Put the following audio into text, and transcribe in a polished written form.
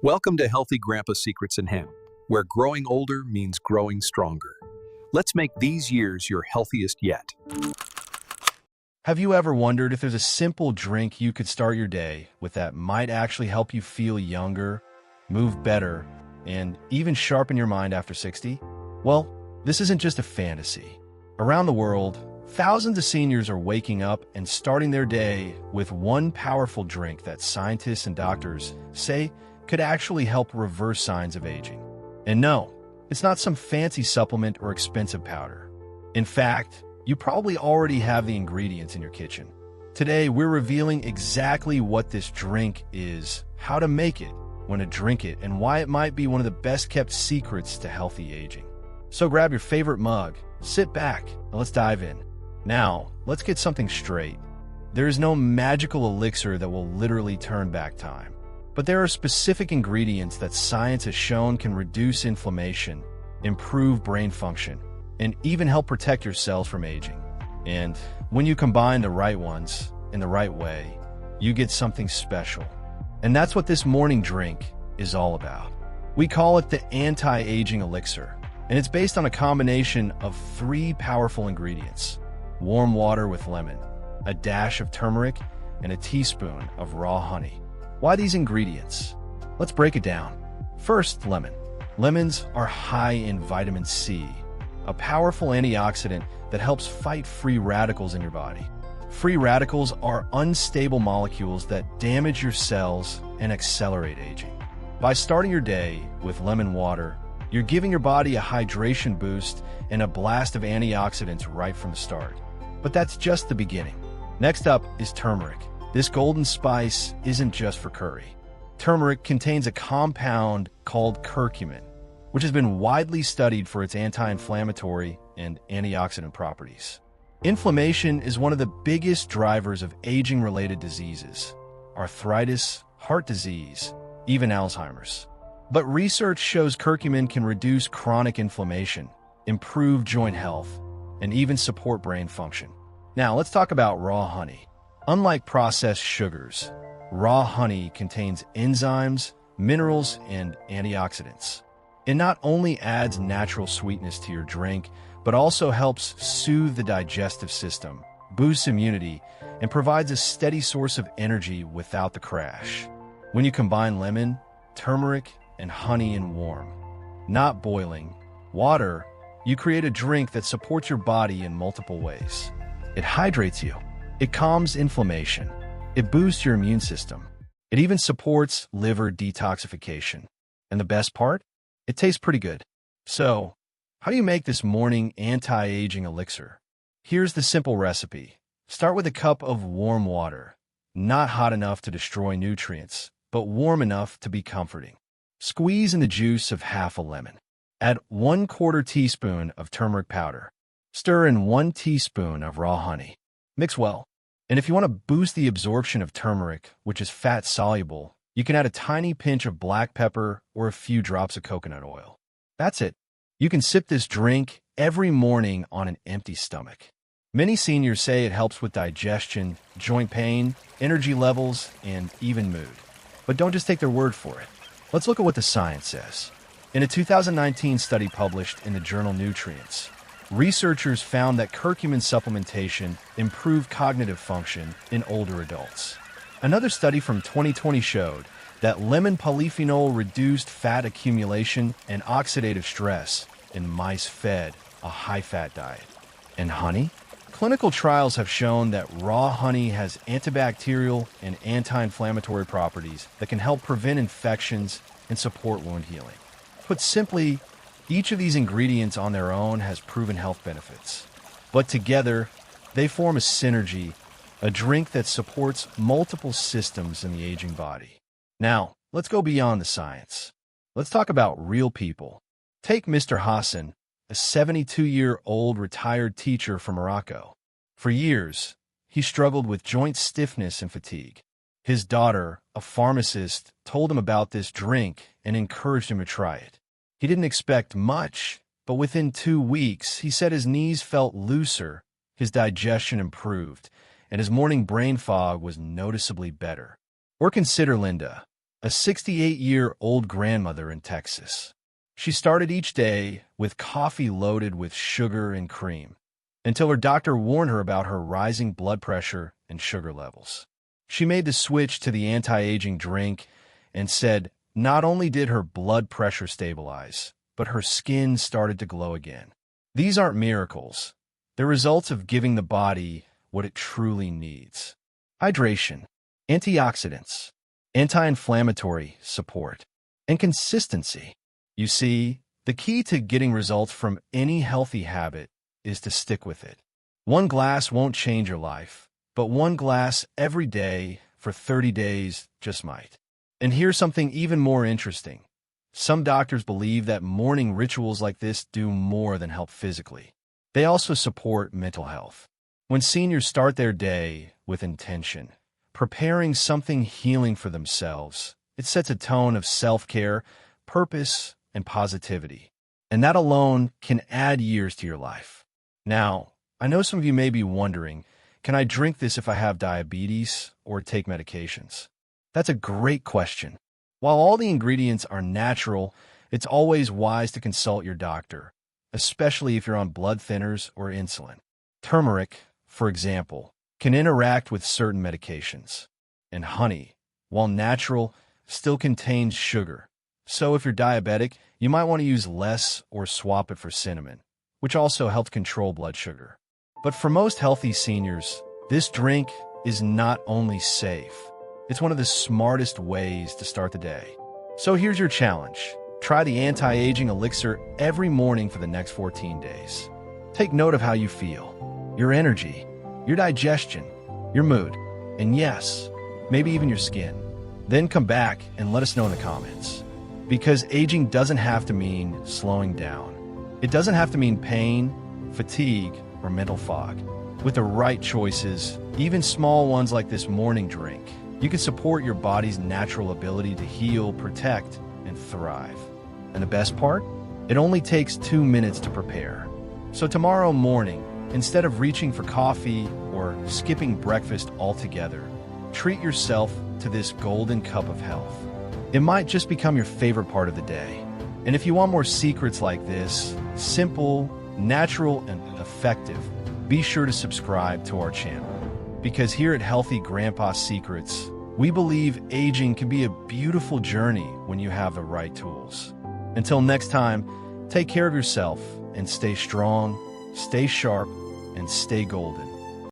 Welcome to Healthy Grandpa Secrets and Him, where growing older means growing stronger. Let's make these years your healthiest yet. Have you ever wondered if there's a simple drink you could start your day with that might actually help you feel younger, move better, and even sharpen your mind after 60? Well, this isn't just a fantasy. Around the world, thousands of seniors are waking up and starting their day with one powerful drink that scientists and doctors say could actually help reverse signs of aging. And no, it's not some fancy supplement or expensive powder. In fact, you probably already have the ingredients in your kitchen. Today, we're revealing exactly what this drink is, how to make it, when to drink it, and why it might be one of the best-kept secrets to healthy aging. So grab your favorite mug, sit back, and let's dive in. Now, let's get something straight. There is no magical elixir that will literally turn back time. But there are specific ingredients that science has shown can reduce inflammation, improve brain function, and even help protect your cells from aging. And when you combine the right ones in the right way, you get something special. And that's what this morning drink is all about. We call it the anti-aging elixir, and it's based on a combination of 3 powerful ingredients: warm water with lemon, a dash of turmeric, and a teaspoon of raw honey. Why these ingredients? Let's break it down. First, lemon. Lemons are high in vitamin C, a powerful antioxidant that helps fight free radicals in your body. Free radicals are unstable molecules that damage your cells and accelerate aging. By starting your day with lemon water, you're giving your body a hydration boost and a blast of antioxidants right from the start. But that's just the beginning. Next up is turmeric. This golden spice isn't just for curry. Turmeric contains a compound called curcumin, which has been widely studied for its anti-inflammatory and antioxidant properties. Inflammation is one of the biggest drivers of aging-related diseases: arthritis, heart disease, even Alzheimer's. But research shows curcumin can reduce chronic inflammation, improve joint health, and even support brain function. Now, let's talk about raw honey. Unlike processed sugars, raw honey contains enzymes, minerals, and antioxidants. It not only adds natural sweetness to your drink, but also helps soothe the digestive system, boosts immunity, and provides a steady source of energy without the crash. When you combine lemon, turmeric, and honey in warm, not boiling, water, you create a drink that supports your body in multiple ways. It hydrates you. It calms inflammation. It boosts your immune system. It even supports liver detoxification. And the best part? It tastes pretty good. So, how do you make this morning anti-aging elixir? Here's the simple recipe. Start with a cup of warm water, not hot enough to destroy nutrients, but warm enough to be comforting. Squeeze in the juice of half a lemon. Add 1/4 teaspoon of turmeric powder. Stir in 1 teaspoon of raw honey. Mix well. And if you want to boost the absorption of turmeric, which is fat-soluble, you can add a tiny pinch of black pepper or a few drops of coconut oil. That's it. You can sip this drink every morning on an empty stomach. Many seniors say it helps with digestion, joint pain, energy levels, and even mood. But don't just take their word for it. Let's look at what the science says. In a 2019 study published in the journal Nutrients, researchers found that curcumin supplementation improved cognitive function in older adults. Another study from 2020 showed that lemon polyphenol reduced fat accumulation and oxidative stress in mice fed a high-fat diet. And honey? Clinical trials have shown that raw honey has antibacterial and anti-inflammatory properties that can help prevent infections and support wound healing. Put simply, each of these ingredients on their own has proven health benefits. But together, they form a synergy, a drink that supports multiple systems in the aging body. Now, let's go beyond the science. Let's talk about real people. Take Mr. Hassan, a 72-year-old retired teacher from Morocco. For years, he struggled with joint stiffness and fatigue. His daughter, a pharmacist, told him about this drink and encouraged him to try it. He didn't expect much, but within 2 weeks, he said his knees felt looser, his digestion improved, and his morning brain fog was noticeably better. Or consider Linda, a 68-year-old grandmother in Texas. She started each day with coffee loaded with sugar and cream, until her doctor warned her about her rising blood pressure and sugar levels. She made the switch to the anti-aging drink and said not only did her blood pressure stabilize, but her skin started to glow again. These aren't miracles. They're results of giving the body what it truly needs. Hydration, antioxidants, anti-inflammatory support, and consistency. You see, the key to getting results from any healthy habit is to stick with it. One glass won't change your life, but one glass every day for 30 days just might. And here's something even more interesting. Some doctors believe that morning rituals like this do more than help physically. They also support mental health. When seniors start their day with intention, preparing something healing for themselves, it sets a tone of self-care, purpose, and positivity. And that alone can add years to your life. Now, I know some of you may be wondering, can I drink this if I have diabetes or take medications? That's a great question. While all the ingredients are natural, it's always wise to consult your doctor, especially if you're on blood thinners or insulin. Turmeric, for example, can interact with certain medications. And honey, while natural, still contains sugar. So if you're diabetic, you might want to use less or swap it for cinnamon, which also helps control blood sugar. But for most healthy seniors, this drink is not only safe, it's one of the smartest ways to start the day. So here's your challenge. Try the anti-aging elixir every morning for the next 14 days. Take note of how you feel, your energy, your digestion, your mood, and yes, maybe even your skin. Then come back and let us know in the comments. Because aging doesn't have to mean slowing down. It doesn't have to mean pain, fatigue, or mental fog. With the right choices, even small ones like this morning drink, you can support your body's natural ability to heal, protect, and thrive. And the best part? It only takes 2 minutes to prepare. So tomorrow morning, instead of reaching for coffee or skipping breakfast altogether, treat yourself to this golden cup of health. It might just become your favorite part of the day. And if you want more secrets like this, simple, natural, and effective, be sure to subscribe to our channel. Because here at Healthy Grandpa Secrets, we believe aging can be a beautiful journey when you have the right tools. Until next time, take care of yourself and stay strong, stay sharp, and stay golden.